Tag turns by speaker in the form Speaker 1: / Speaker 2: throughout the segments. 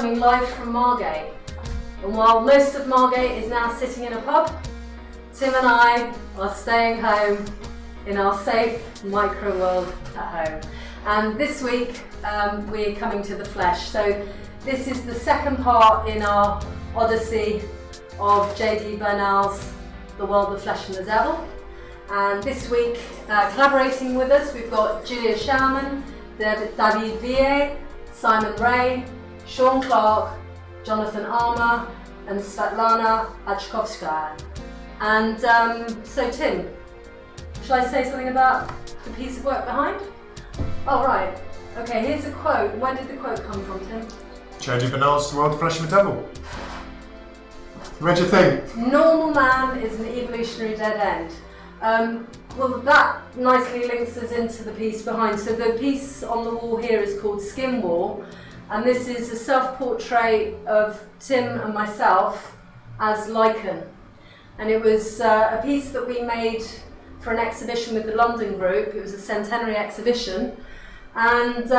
Speaker 1: coming live from Margate. And while most of Margate is now sitting in a pub, Tim and I are staying home in our safe Microworld at home. And this week we're coming to the flesh. So this is the second part in our odyssey of J.D. Bernal's The World, the Flesh and the Devil. And this week, collaborating with us, we've got Julia Schaumann, David Viey, Simon Ray, Sean Clark, Jonathan Armour, and Svetlana Achkovskaya. And so Tim, shall I say something about the piece of work behind? Oh right, okay, here's a quote. Where did the quote come from, Tim?
Speaker 2: J.D. Bernal's The World, the Flesh and the Devil. What do you think?
Speaker 1: Normal man is an evolutionary dead end. Well, that nicely links us into the piece behind. So the piece on the wall here is called Skimmer, and this is a self-portrait of Tim and myself as lichen. And it was a piece that we made for an exhibition with the London group. It was a centenary exhibition, and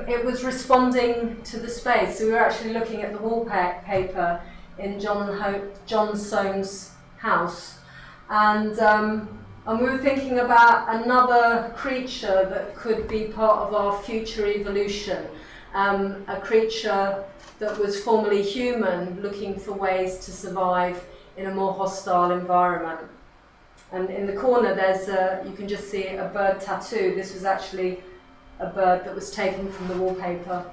Speaker 1: it was responding to the space. So we were actually looking at the wallpaper in John Soane's house, and we were thinking about another creature that could be part of our future evolution, a creature that was formerly human, looking for ways to survive in a more hostile environment. And in the corner there's you can just see a bird tattoo. This was actually a bird that was taken from the wallpaper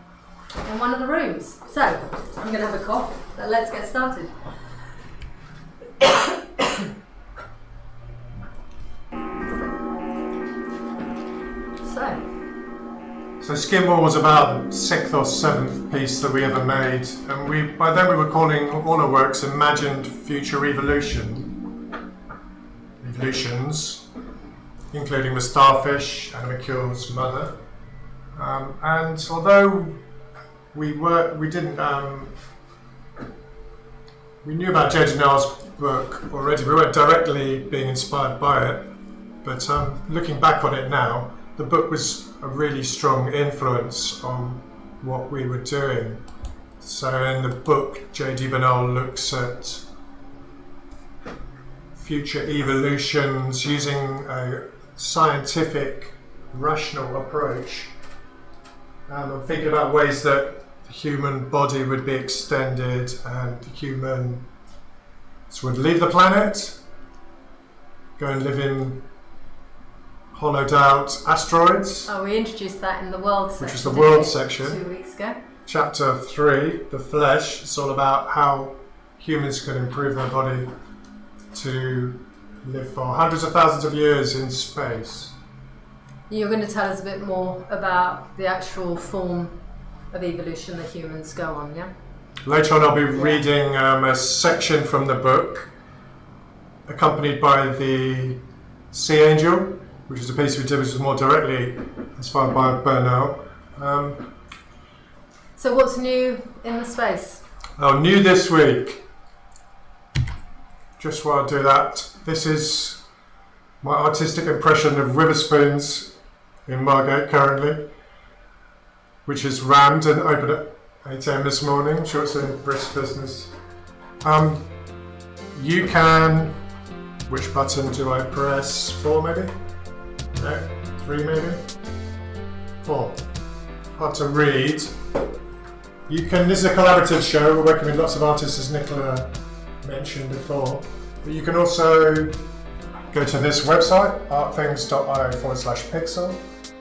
Speaker 1: in one of the rooms. So, I'm going to have a cough, but let's get started.
Speaker 2: So Skimmer was about the 6th or 7th piece that we ever made, and by then we were calling all our works Imagined Future Evolutions, including the Starfish, Anna McCull's mother. And although we knew about J.D. Bernal's book already, we weren't directly being inspired by it, but looking back on it now, the book was a really strong influence on what we were doing. So in the book, J.D. Bernal looks at future evolutions using a scientific, rational approach. I'm thinking about ways that the human body would be extended and humans would leave the planet, go and live in hollowed out asteroids.
Speaker 1: Oh, we introduced that in the world section.
Speaker 2: Which is the world section.
Speaker 1: 2 weeks ago.
Speaker 2: Chapter 3, the flesh. It's all about how humans can improve their body to live for hundreds of thousands of years in space.
Speaker 1: You're going to tell us a bit more about the actual form of evolution that humans go on, yeah?
Speaker 2: Later on I'll be reading a section from the book, accompanied by the Sea Angel, which is a piece we did which was more directly inspired by Bernal.
Speaker 1: So what's new in the space?
Speaker 2: Oh, new this week. Just while I do that, this is my artistic impression of Witherspoons in Margate currently, which is rammed and opened at 8 AM this morning. I'm sure it's a brisk business. You can, which button do I press? 4 maybe? No, 3 maybe? 4. Hard to read. You can, this is a collaborative show, we're working with lots of artists as Nicola mentioned before, but you can also go to this website, artthings.io/pixel,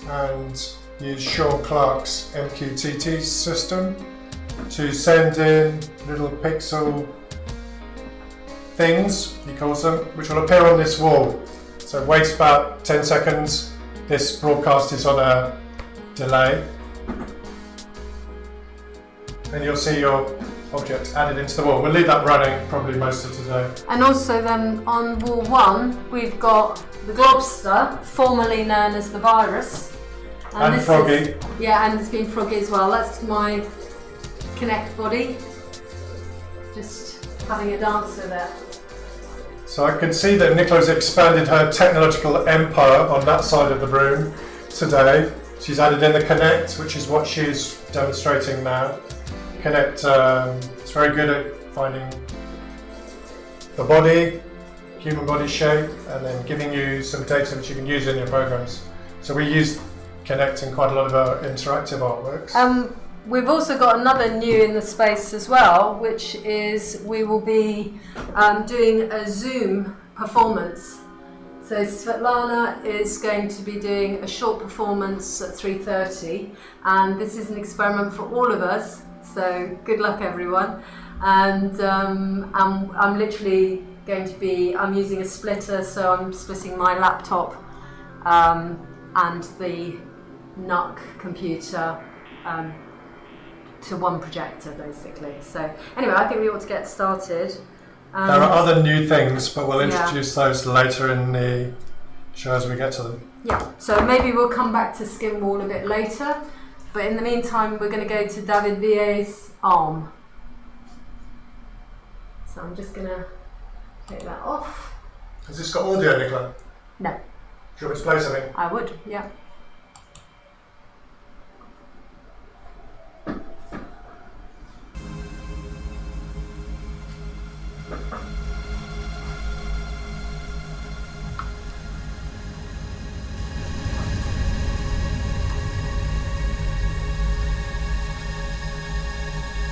Speaker 2: and use Sean Clark's MQTT system to send in little pixel things, he calls them, which will appear on this wall. So wait about 10 seconds, this broadcast is on a delay, and you'll see your object added into the wall. We'll leave that running probably most of today.
Speaker 1: And also then on wall 1 we've got the globster, formerly known as the virus.
Speaker 2: And Froggy.
Speaker 1: And it's been Froggy as well. That's my Connect body. Just having a dancer there.
Speaker 2: So I can see that Nicola's expanded her technological empire on that side of the room today. She's added in the Connect, which is what she's demonstrating now. Connect, it's very good at finding the body, human body shape, and then giving you some data which you can use in your programs. So we use Connect in quite a lot of our interactive artworks.
Speaker 1: We've also got another new in the space as well, which is we will be doing a Zoom performance. So Svetlana is going to be doing a short performance at 3:30, and this is an experiment for all of us. So good luck, everyone. And I'm literally going to be, I'm using a splitter, so I'm splitting my laptop and the NUC computer to one projector, basically. So anyway, I think we ought to get started.
Speaker 2: There are other new things, but we'll introduce those later in the show as we get to them.
Speaker 1: Yeah, so maybe we'll come back to Skimmer a bit later, but in the meantime we're going to go to David Viey's arm. So I'm just going to take that off.
Speaker 2: Has this got audio, Nicola?
Speaker 1: No.
Speaker 2: Do you want me to play something?
Speaker 1: I would, yeah.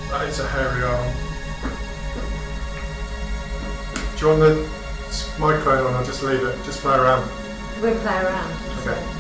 Speaker 2: That is a hairy arm. Do you want the microphone on or just leave it? Just play around.
Speaker 1: We'll play around.
Speaker 2: Okay.
Speaker 1: So.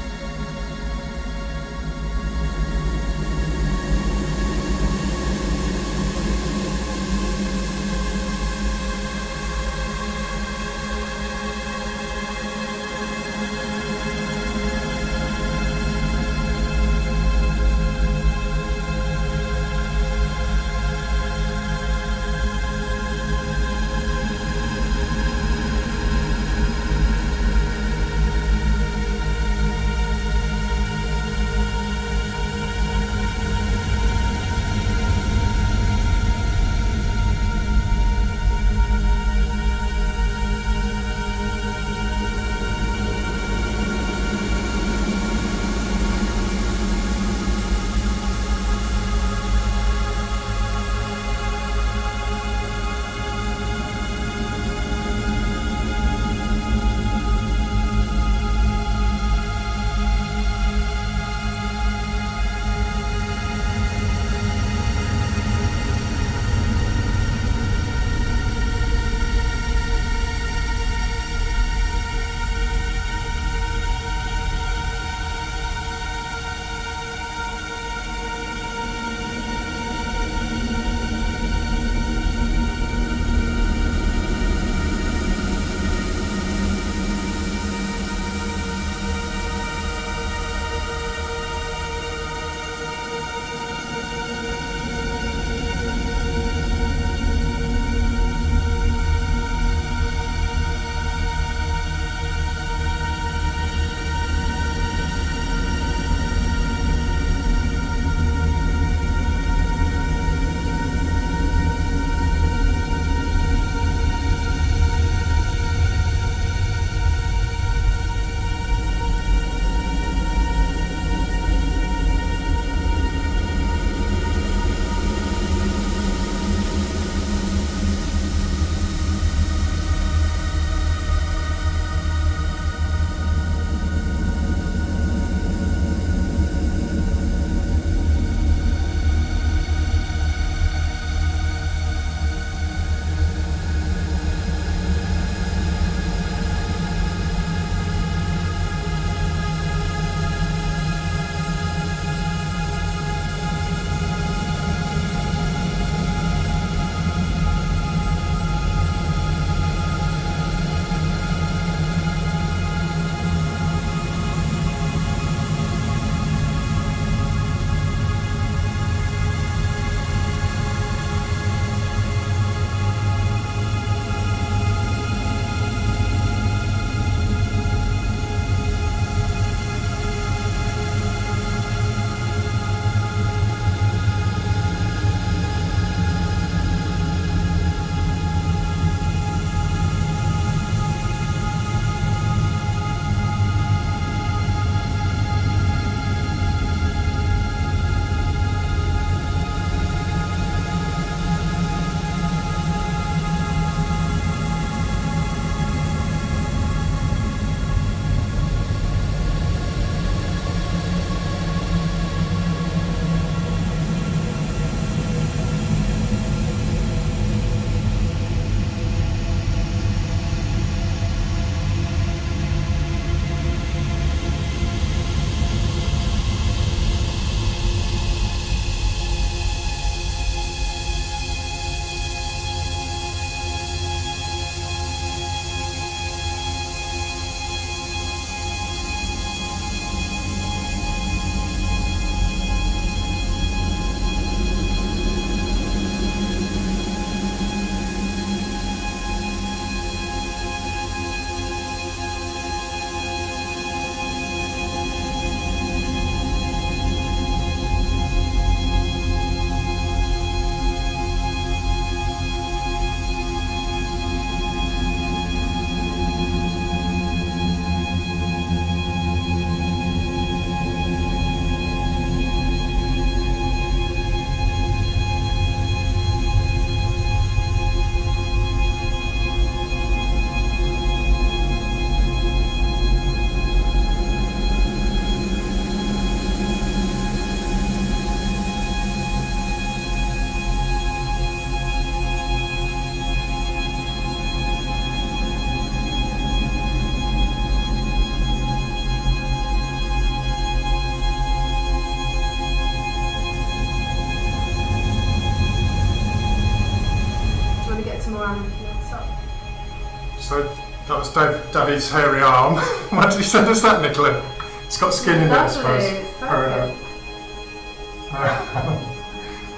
Speaker 2: So that was David's hairy arm. Why did you send us that, Nicola? It's got skin in it, I suppose.
Speaker 1: It's perfect.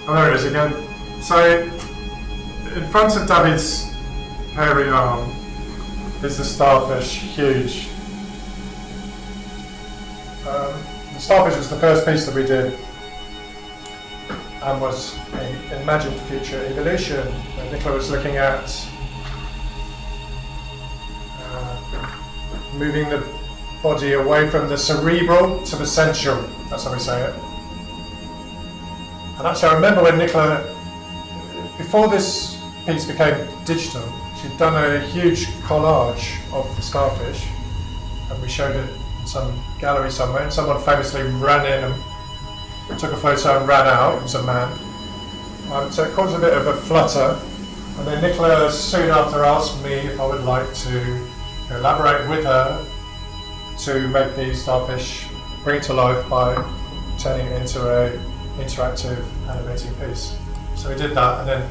Speaker 2: Oh, there it is again. So, in front of David's hairy arm is the starfish, huge. The starfish was the first piece that we did and was an imagined future evolution that Nicola was looking at. Moving the body away from the cerebral to the sensual, that's how we say it. And actually I remember when Nicola, before this piece became digital, she'd done a huge collage of the starfish and we showed it in some gallery somewhere and someone famously ran in and took a photo and ran out. It was a man. So it caused a bit of a flutter and then Nicola soon after asked me if I would like to collaborate with her to make the starfish bring it to life by turning it into a interactive animating piece. So we did that and then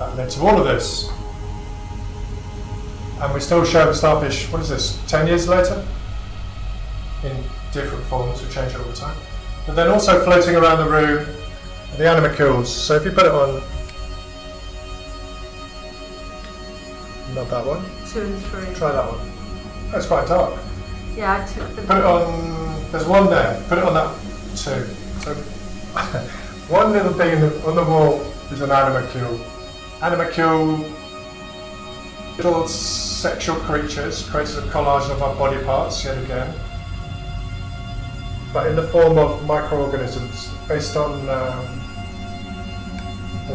Speaker 2: that led to all of this. And we still show the starfish, what is this, 10 years later? In different forms, we change it all the time. But then also floating around the room are the animalcules. So if you put it on, not that one.
Speaker 1: 2 and 3.
Speaker 2: Try that one. Oh, it's quite dark.
Speaker 1: Yeah, I took the.
Speaker 2: Put it on. There's one there. Put it on that 2. So one little thing on the wall is an animalcule. Animalcule, little sexual creatures, created a collage of our body parts yet again, but in the form of microorganisms, based on the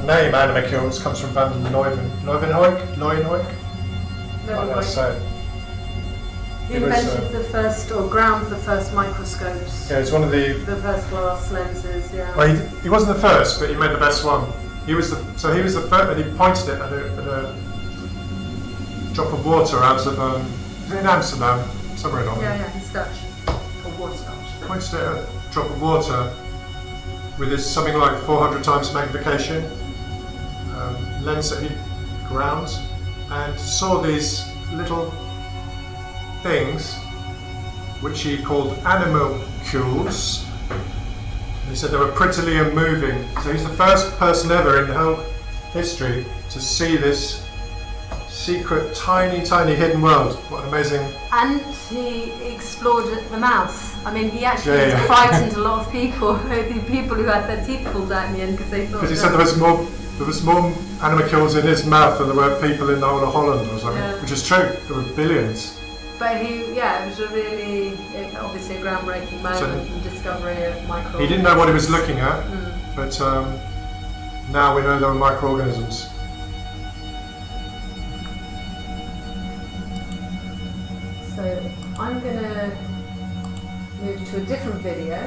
Speaker 2: name animalcules comes from Van Leeuwenhoek. I say.
Speaker 1: He invented the first, or ground the first microscopes.
Speaker 2: Yeah, it's one of the
Speaker 1: first glass lenses. Yeah.
Speaker 2: Well, he wasn't the first, but he made the best one. He was the first, and he pointed it at a drop of water out of is it in Amsterdam, somewhere in Holland.
Speaker 1: Yeah, he's Dutch, or was Dutch.
Speaker 2: Pointed it at a drop of water with this something like 400 times magnification lens that he ground, and saw these little things which he called animalcules. He said they were prettily and moving. So he's the first person ever in the whole history to see this secret, tiny hidden world. What an amazing...
Speaker 1: And he explored the mouth. I mean, he actually frightened a lot of people, the people who had their teeth pulled out in the end because they thought...
Speaker 2: Because he said there was more animalcules in his mouth than there were people in the whole of Holland or something, which is true. There were billions.
Speaker 1: But it was a really, obviously a groundbreaking moment in discovery of microorganisms.
Speaker 2: He didn't know what he was looking at, but now we know there were microorganisms.
Speaker 1: So I'm going to move to a different video.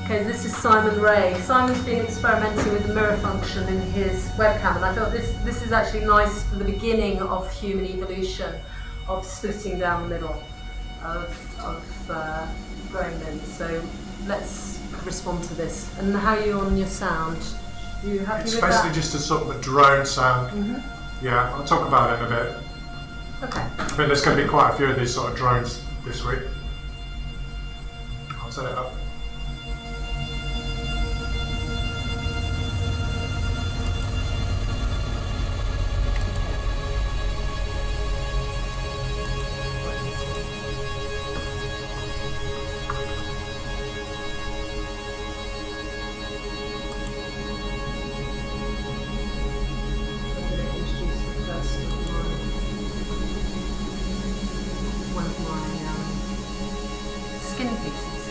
Speaker 1: Okay, this is Simon Ray. Simon's been experimenting with the mirror function in his webcam, and I thought this is actually nice for the beginning of human evolution, of splitting down the middle of growing limbs. So let's respond to this. And how are you on your sound? You happy
Speaker 2: it's
Speaker 1: with
Speaker 2: basically
Speaker 1: that?
Speaker 2: just a sort of a drone sound. Yeah, I'll talk about it in a bit.
Speaker 1: Okay.
Speaker 2: I think there's going to be quite a few of these sort of drones this week. I'll set it up.
Speaker 1: Skin pieces.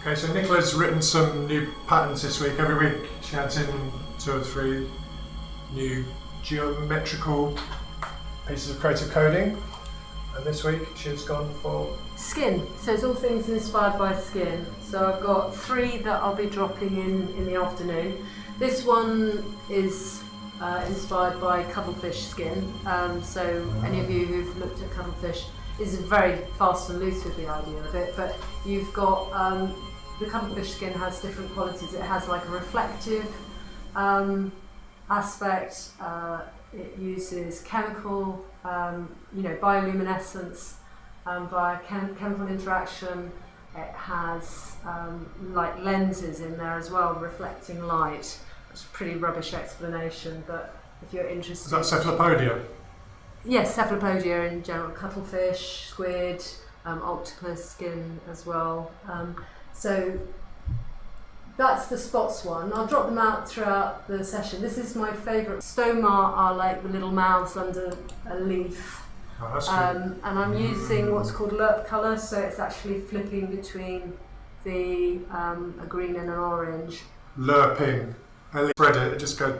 Speaker 2: Okay, so Nicola's written some new patterns this week. Every week she adds in 2 or 3 new geometrical pieces of creative coding. And this week she's gone for
Speaker 1: skin. So it's all things inspired by skin. So I've got 3 that I'll be dropping in the afternoon. This one is inspired by cuttlefish skin. So any of you who've looked at cuttlefish is very fast and loose with the idea of it. But you've got the cuttlefish skin has different qualities. It has like a reflective aspect. It uses chemical, bioluminescence via chemical interaction. It has like lenses in there as well, reflecting light. It's a pretty rubbish explanation, but if you're interested.
Speaker 2: Is that cephalopodia?
Speaker 1: Yes, cephalopodia in general, cuttlefish, squid, octopus skin as well. So that's the spots one. I'll drop them out throughout the session. This is my favourite. Stoma are like the little mouths under a leaf.
Speaker 2: Oh, that's good.
Speaker 1: And I'm using what's called lerp colour, so it's actually flipping between a green and an orange.
Speaker 2: Lerping. Spread it, just go